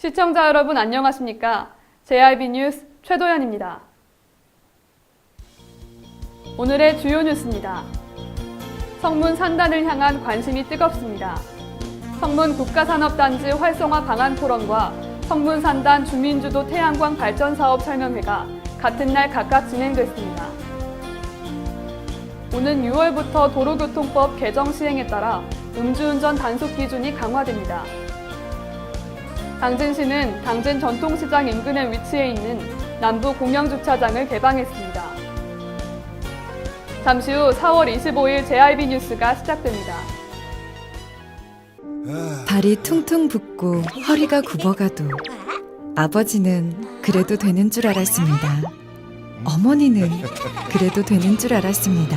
시청자 여러분 안녕하십니까? JRB 뉴스 최도연입니다. 오늘의 주요 뉴스입니다. 성문 산단을 향한 관심이 뜨겁습니다. 성문 국가산업단지 활성화 방안 토론과 성문 산단 주민주도 태양광 발전 사업 설명회가 같은 날 각각 진행됐습니다. 오는 6월부터 도로교통법 개정 시행에 따라 음주운전 단속 기준이 강화됩니다. 당진시는 당진 전통시장 인근에 위치해 있는 남부 공영주차장을 개방했습니다. 잠시 후 4월 25일 JRB 뉴스가 시작됩니다. 발이 퉁퉁 붓고 허리가 굽어가도 아버지는 그래도 되는 줄 알았습니다. 어머니는 그래도 되는 줄 알았습니다.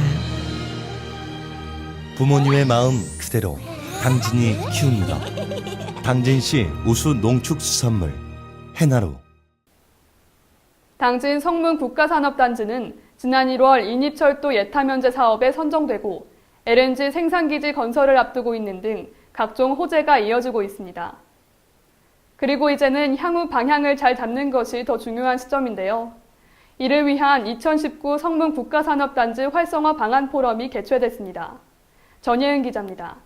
부모님의 마음 그대로 당진이 키웁니다. 당진시 우수 농축수산물 해나루. 당진 성문 국가산업단지는 지난 1월 인입철도 예타면제 사업에 선정되고 LNG 생산기지 건설을 앞두고 있는 등 각종 호재가 이어지고 있습니다. 그리고 이제는 향후 방향을 잘 잡는 것이 더 중요한 시점인데요. 이를 위한 2019 성문 국가산업단지 활성화 방안 포럼이 개최됐습니다. 전예은 기자입니다.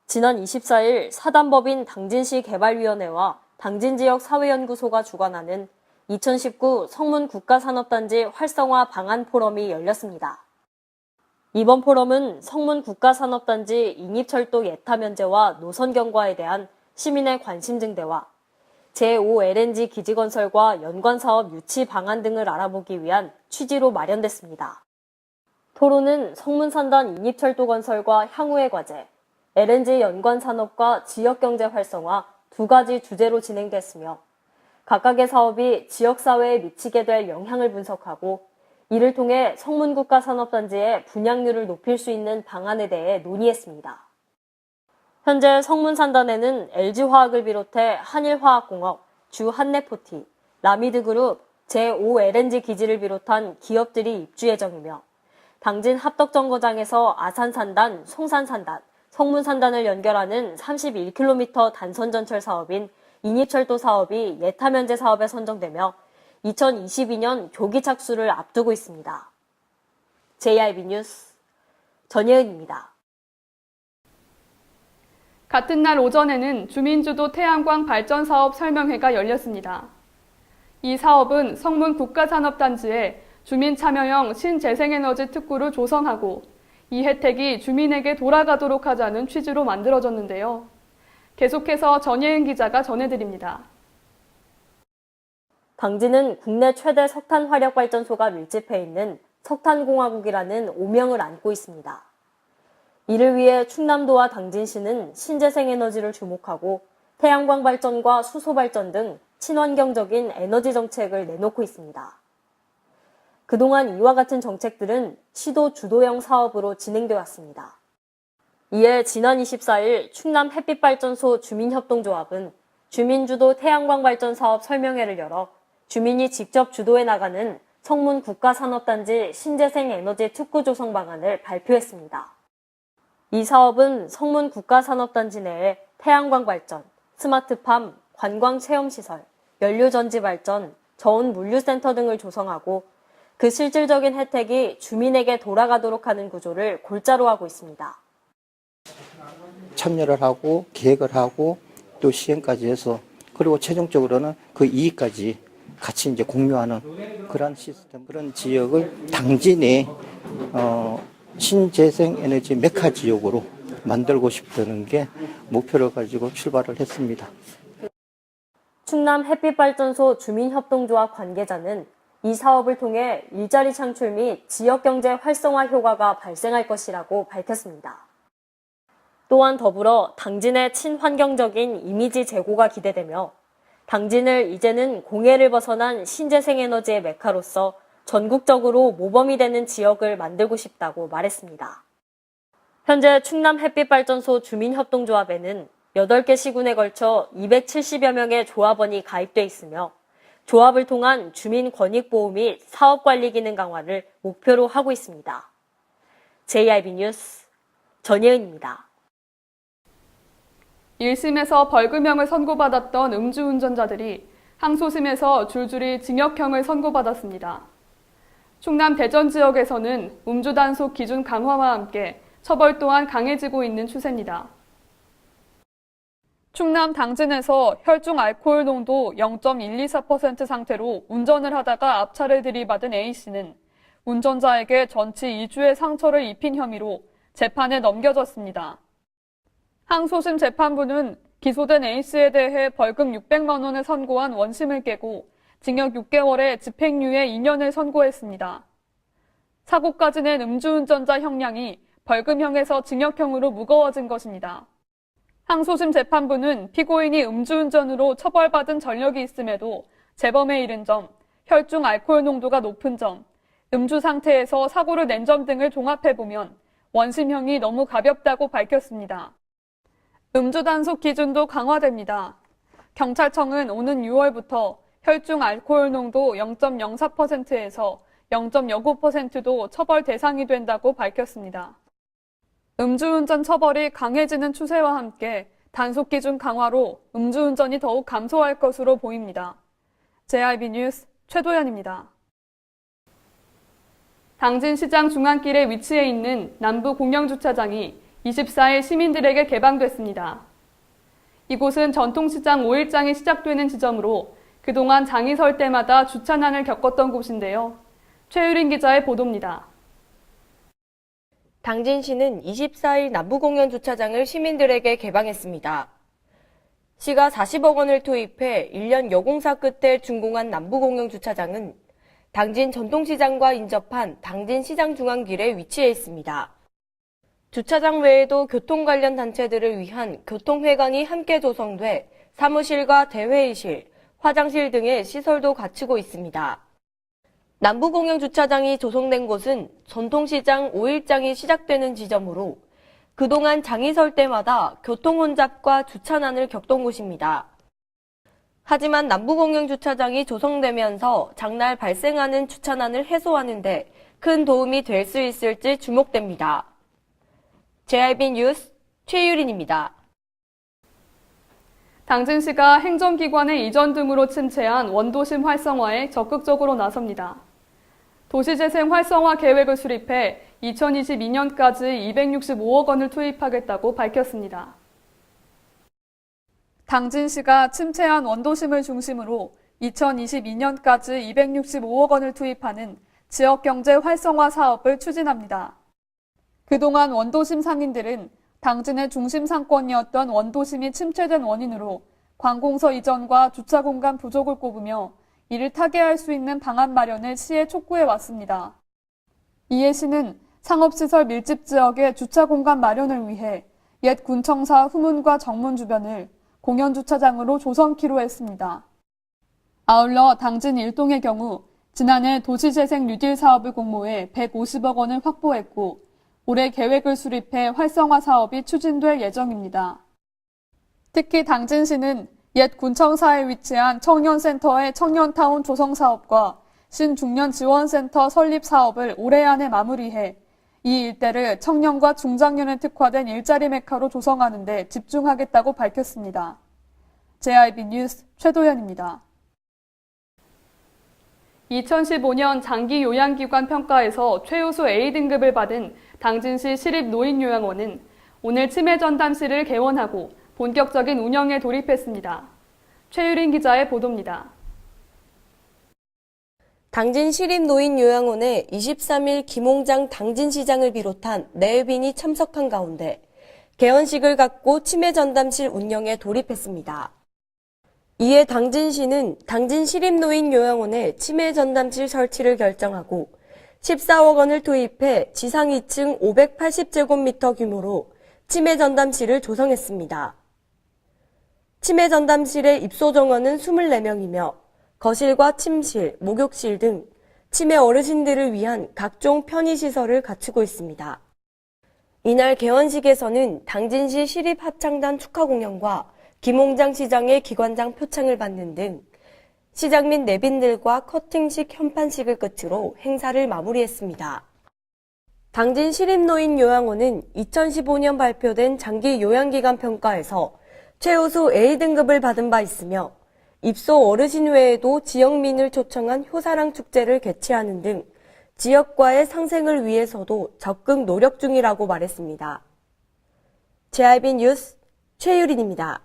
지난 24일 사단법인 당진시 개발위원회와 당진지역 사회연구소가 주관하는 2019 성문 국가산업단지 활성화 방안 포럼이 열렸습니다. 이번 포럼은 성문 국가산업단지 인입철도 예타 면제와 노선 경과에 대한 시민의 관심 증대와 제5 LNG 기지 건설과 연관 사업 유치 방안 등을 알아보기 위한 취지로 마련됐습니다. 토론은 성문산단 인입철도 건설과 향후의 과제, LNG 연관 산업과 지역경제 활성화 두 가지 주제로 진행됐으며 각각의 사업이 지역사회에 미치게 될 영향을 분석하고 이를 통해 성문국가산업단지의 분양률을 높일 수 있는 방안에 대해 논의했습니다. 현재 성문산단에는 LG화학을 비롯해 한일화학공업, 주한내포티, 라미드그룹, 제5 LNG 기지를 비롯한 기업들이 입주 예정이며 당진 합덕정거장에서 아산산단, 송산산단, 성문산단을 연결하는 31km 단선전철 사업인 인입철도 사업이 예타면제 사업에 선정되며 2022년 조기 착수를 앞두고 있습니다. JRB 뉴스 전예은입니다. 같은 날 오전에는 주민주도 태양광 발전 사업 설명회가 열렸습니다. 이 사업은 성문 국가산업단지에 주민 참여형 신재생에너지 특구를 조성하고 이 혜택이 주민에게 돌아가도록 하자는 취지로 만들어졌는데요. 계속해서 전예은 기자가 전해드립니다. 당진은 국내 최대 석탄 화력 발전소가 밀집해 있는 석탄공화국이라는 오명을 안고 있습니다. 이를 위해 충남도와 당진시는 신재생에너지를 주목하고 태양광 발전과 수소 발전 등 친환경적인 에너지 정책을 내놓고 있습니다. 그동안 이와 같은 정책들은 시도 주도형 사업으로 진행되어 왔습니다. 이에 지난 24일 충남 햇빛발전소 주민협동조합은 주민주도 태양광 발전 사업 설명회를 열어 주민이 직접 주도해 나가는 성문 국가산업단지 신재생에너지 특구 조성 방안을 발표했습니다. 이 사업은 성문 국가산업단지 내에 태양광 발전, 스마트팜, 관광체험시설, 연료전지 발전, 저온 물류센터 등을 조성하고 그 실질적인 혜택이 주민에게 돌아가도록 하는 구조를 골자로 하고 있습니다. 참여를 하고 계획을 하고 또 시행까지 해서 그리고 최종적으로는 그 이익까지 같이 이제 공유하는 그런 시스템, 그런 지역을 당진의 신재생 에너지 메카 지역으로 만들고 싶다는 게 목표를 가지고 출발을 했습니다. 충남 햇빛발전소 주민협동조합 관계자는 이 사업을 통해 일자리 창출 및 지역경제 활성화 효과가 발생할 것이라고 밝혔습니다. 또한 더불어 당진의 친환경적인 이미지 제고가 기대되며 당진을 이제는 공해를 벗어난 신재생에너지의 메카로서 전국적으로 모범이 되는 지역을 만들고 싶다고 말했습니다. 현재 충남 햇빛발전소 주민협동조합에는 8개 시군에 걸쳐 270여 명의 조합원이 가입돼 있으며 조합을 통한 주민 권익보호 및 사업관리 기능 강화를 목표로 하고 있습니다. JRB 뉴스 전예은입니다. 1심에서 벌금형을 선고받았던 음주운전자들이 항소심에서 줄줄이 징역형을 선고받았습니다. 충남 대전 지역에서는 음주 단속 기준 강화와 함께 처벌 또한 강해지고 있는 추세입니다. 충남 당진에서 혈중 알코올 농도 0.124% 상태로 운전을 하다가 앞차를 들이받은 A씨는 운전자에게 전치 2주의 상처를 입힌 혐의로 재판에 넘겨졌습니다. 항소심 재판부는 기소된 A씨에 대해 벌금 600만 원을 선고한 원심을 깨고 징역 6개월에 집행유예 2년을 선고했습니다. 사고까지 낸 음주운전자 형량이 벌금형에서 징역형으로 무거워진 것입니다. 항소심 재판부는 피고인이 음주운전으로 처벌받은 전력이 있음에도 재범에 이른 점, 혈중 알코올 농도가 높은 점, 음주 상태에서 사고를 낸 점 등을 종합해보면 원심형이 너무 가볍다고 밝혔습니다. 음주 단속 기준도 강화됩니다. 경찰청은 오는 6월부터 혈중 알코올 농도 0.04%에서 0.09%도 처벌 대상이 된다고 밝혔습니다. 음주운전 처벌이 강해지는 추세와 함께 단속 기준 강화로 음주운전이 더욱 감소할 것으로 보입니다. JIB 뉴스 최도연입니다. 당진시장 중앙길에 위치해 있는 남부 공영주차장이 24일 시민들에게 개방됐습니다. 이곳은 전통시장 5일장이 시작되는 지점으로 그동안 장이 설 때마다 주차난을 겪었던 곳인데요. 최유린 기자의 보도입니다. 당진시는 24일 남부공영주차장을 시민들에게 개방했습니다. 시가 40억 원을 투입해 1년 여공사 끝에 준공한 남부공영주차장은 당진 전통시장과 인접한 당진시장 중앙길에 위치해 있습니다. 주차장 외에도 교통 관련 단체들을 위한 교통회관이 함께 조성돼 사무실과 대회의실, 화장실 등의 시설도 갖추고 있습니다. 남부공영주차장이 조성된 곳은 전통시장 5일장이 시작되는 지점으로 그동안 장이 설 때마다 교통혼잡과 주차난을 겪던 곳입니다. 하지만 남부공영주차장이 조성되면서 장날 발생하는 주차난을 해소하는 데 큰 도움이 될 수 있을지 주목됩니다. JIB 뉴스 최유린입니다. 당진시가 행정기관의 이전 등으로 침체한 원도심 활성화에 적극적으로 나섭니다. 도시재생 활성화 계획을 수립해 2022년까지 265억 원을 투입하겠다고 밝혔습니다. 당진시가 침체한 원도심을 중심으로 2022년까지 265억 원을 투입하는 지역경제 활성화 사업을 추진합니다. 그동안 원도심 상인들은 당진의 중심 상권이었던 원도심이 침체된 원인으로 관공서 이전과 주차 공간 부족을 꼽으며 이를 타개할 수 있는 방안 마련을 시에 촉구해 왔습니다. 이에 시는 상업시설 밀집 지역의 주차 공간 마련을 위해 옛 군청사 후문과 정문 주변을 공영주차장으로 조성키로 했습니다. 아울러 당진 일동의 경우 지난해 도시재생 뉴딜 사업을 공모해 150억 원을 확보했고 올해 계획을 수립해 활성화 사업이 추진될 예정입니다. 특히 당진시는 옛 군청사에 위치한 청년센터의 청년타운 조성 사업과 신중년 지원센터 설립 사업을 올해 안에 마무리해 이 일대를 청년과 중장년에 특화된 일자리 메카로 조성하는 데 집중하겠다고 밝혔습니다. JIB 뉴스 최도연입니다. 2015년 장기 요양기관 평가에서 최우수 A등급을 받은 당진시 시립노인요양원은 오늘 치매 전담실을 개원하고 본격적인 운영에 돌입했습니다. 최유린 기자의 보도입니다. 당진 시립노인요양원에 23일 김홍장 당진시장을 비롯한 내외빈이 참석한 가운데 개원식을 갖고 치매 전담실 운영에 돌입했습니다. 이에 당진시는 당진 시립노인요양원에 치매 전담실 설치를 결정하고 14억 원을 투입해 지상 2층 580제곱미터 규모로 치매 전담실을 조성했습니다. 치매 전담실의 입소 정원은 24명이며 거실과 침실, 목욕실 등 치매 어르신들을 위한 각종 편의시설을 갖추고 있습니다. 이날 개원식에서는 당진시 시립합창단 축하 공연과 김홍장 시장의 기관장 표창을 받는 등 시장 및 내빈들과 커팅식 현판식을 끝으로 행사를 마무리했습니다. 당진 시립노인요양원은 2015년 발표된 장기 요양기관 평가에서 최우수 A등급을 받은 바 있으며 입소 어르신 외에도 지역민을 초청한 효사랑 축제를 개최하는 등 지역과의 상생을 위해서도 적극 노력 중이라고 말했습니다. JIB 뉴스 최유린입니다.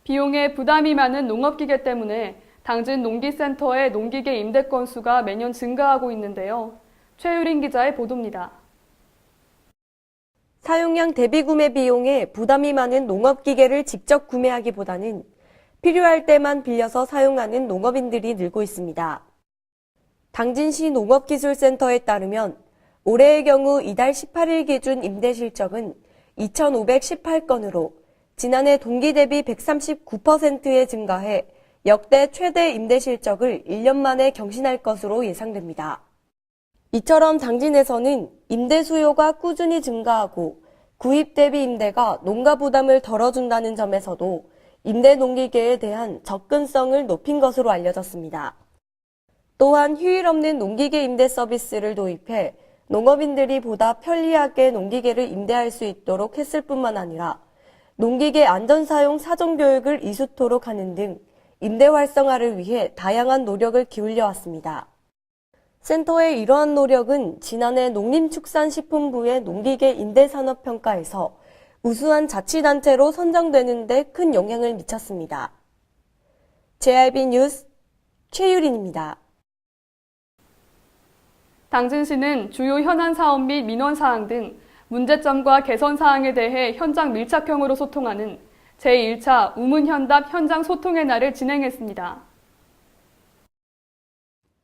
비용에 부담이 많은 농업기계 때문에 당진 농기센터의 농기계 임대 건수가 매년 증가하고 있는데요. 최유린 기자의 보도입니다. 사용량 대비 구매 비용에 부담이 많은 농업기계를 직접 구매하기보다는 필요할 때만 빌려서 사용하는 농업인들이 늘고 있습니다. 당진시 농업기술센터에 따르면 올해의 경우 이달 18일 기준 임대 실적은 2,518건으로 지난해 동기 대비 139%에 증가해 역대 최대 임대 실적을 1년 만에 경신할 것으로 예상됩니다. 이처럼 당진에서는 임대 수요가 꾸준히 증가하고 구입 대비 임대가 농가 부담을 덜어준다는 점에서도 임대 농기계에 대한 접근성을 높인 것으로 알려졌습니다. 또한 휴일 없는 농기계 임대 서비스를 도입해 농업인들이 보다 편리하게 농기계를 임대할 수 있도록 했을 뿐만 아니라 농기계 안전사용 사전교육을 이수토록 하는 등 임대 활성화를 위해 다양한 노력을 기울여 왔습니다. 센터의 이러한 노력은 지난해 농림축산식품부의 농기계 임대산업평가에서 우수한 자치단체로 선정되는 데 큰 영향을 미쳤습니다. JIB 뉴스 최유린입니다. 당진시는 주요 현안 사업 및 민원 사항 등 문제점과 개선 사항에 대해 현장 밀착형으로 소통하는 제1차 우문현답 현장 소통의 날을 진행했습니다.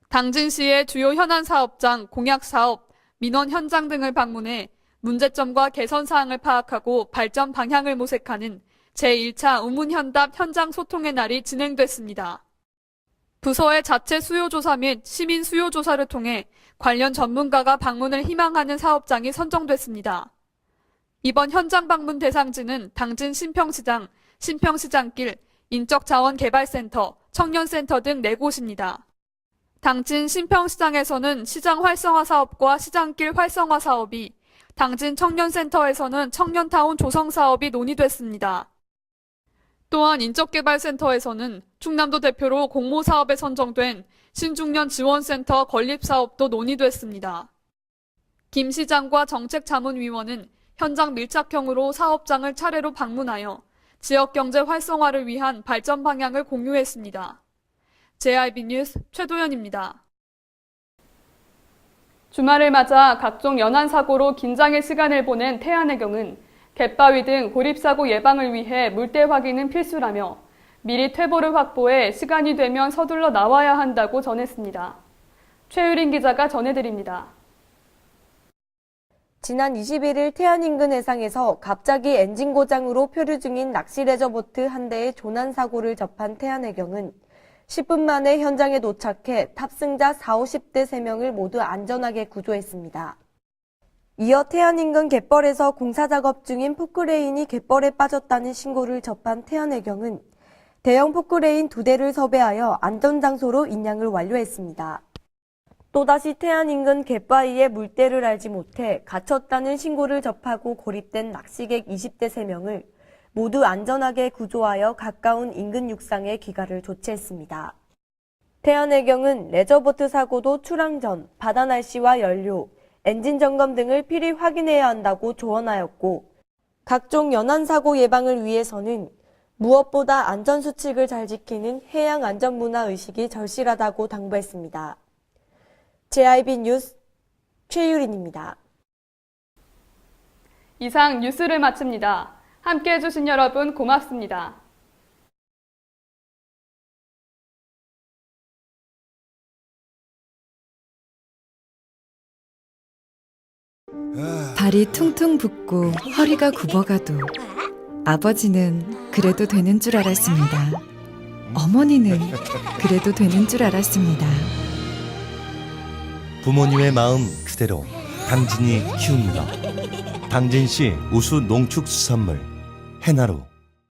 당진시의 주요 현안 사업장, 공약 사업, 민원 현장 등을 방문해 문제점과 개선 사항을 파악하고 발전 방향을 모색하는 제1차 우문현답 현장 소통의 날이 진행됐습니다. 부서의 자체 수요조사 및 시민 수요조사를 통해 관련 전문가가 방문을 희망하는 사업장이 선정됐습니다. 이번 현장 방문 대상지는 당진 신평시장, 신평시장길, 인적자원개발센터, 청년센터 등 4곳입니다. 당진 신평시장에서는 시장 활성화 사업과 시장길 활성화 사업이, 당진 청년센터에서는 청년타운 조성 사업이 논의됐습니다. 또한 인적개발센터에서는 충남도 대표로 공모사업에 선정된 신중년 지원센터 건립사업도 논의됐습니다. 김 시장과 정책자문위원은 현장 밀착형으로 사업장을 차례로 방문하여 지역경제 활성화를 위한 발전 방향을 공유했습니다. JIB 뉴스 최도연입니다. 주말을 맞아 각종 연안사고로 긴장의 시간을 보낸 태안해경은 갯바위 등 고립사고 예방을 위해 물때 확인은 필수라며 미리 퇴보를 확보해 시간이 되면 서둘러 나와야 한다고 전했습니다. 최유린 기자가 전해드립니다. 지난 21일 태안 인근 해상에서 갑자기 엔진 고장으로 표류 중인 낚시 레저보트 한 대의 조난 사고를 접한 태안해경은 10분 만에 현장에 도착해 탑승자 40~50대 3명을 모두 안전하게 구조했습니다. 이어 태안 인근 갯벌에서 공사 작업 중인 포크레인이 갯벌에 빠졌다는 신고를 접한 태안해경은 대형 포크레인 2대를 섭외하여 안전장소로 인양을 완료했습니다. 또다시 태안 인근 갯바위에 물때를 알지 못해 갇혔다는 신고를 접하고 고립된 낚시객 20대 3명을 모두 안전하게 구조하여 가까운 인근 육상에 귀가를 조치했습니다. 태안해경은 레저보트 사고도 출항 전 바다 날씨와 연료, 엔진 점검 등을 필히 확인해야 한다고 조언하였고, 각종 연안 사고 예방을 위해서는 무엇보다 안전수칙을 잘 지키는 해양 안전 문화 의식이 절실하다고 당부했습니다. JIB 뉴스 최유린입니다. 이상 뉴스를 마칩니다. 함께해 주신 여러분 고맙습니다. 발이 퉁퉁 붓고 허리가 굽어가도 아버지는 그래도 되는 줄 알았습니다. 어머니는 그래도 되는 줄 알았습니다. 부모님의 마음 그대로 당진이 키웁니다. 당진시 우수 농축수산물 해나루.